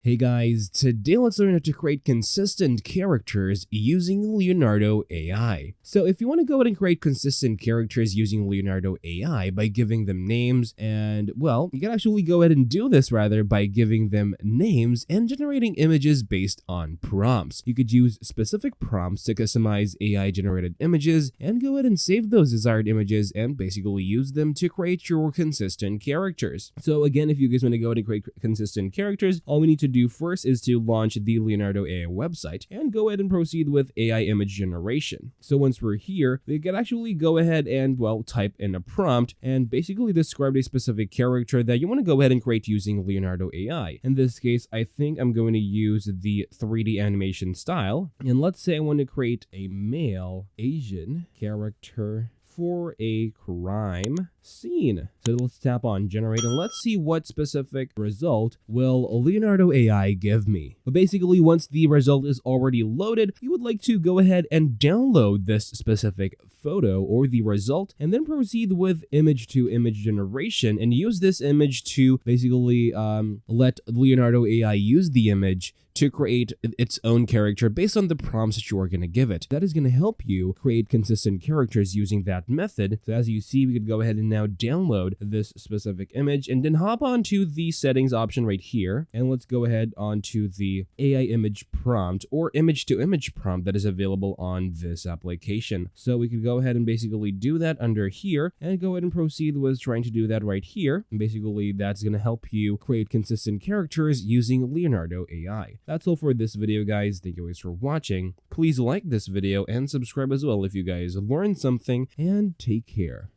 Hey guys, today let's learn how to create consistent characters using Leonardo AI. So if you want to go ahead and create consistent characters using Leonardo AI by giving them names and, well, you can actually go ahead and do this rather by giving them names and generating images based on prompts. You could use specific prompts to customize AI generated images and go ahead and save those desired images and basically use them to create your consistent characters. So again, if you guys want to go ahead and create consistent characters, all we need to do first is to launch the Leonardo AI website and go ahead and proceed with AI image generation. So once we're here, we can actually go ahead and, well, type in a prompt and basically describe a specific character that you want to go ahead and create using Leonardo AI. In this case, I think I'm going to use the 3D animation style. And let's say I want to create a male Asian character for a crime scene. So let's tap on generate and let's see what specific result will Leonardo AI give me. But basically, once the result is already loaded, you would like to go ahead and download this specific photo or the result and then proceed with image to image generation and use this image to basically let Leonardo AI use the image to create its own character based on the prompts that you are going to give it. That is going to help you create consistent characters using that method. So as you see, we could go ahead and now download this specific image and then hop onto the settings option right here. And let's go ahead onto the AI image prompt or image to image prompt that is available on this application. So we could go ahead and basically do that under here and go ahead and proceed with trying to do that right here. And basically that's going to help you create consistent characters using Leonardo AI. That's all for this video, guys. Thank you guys for watching. Please like this video and subscribe as well if you guys learned something, and take care.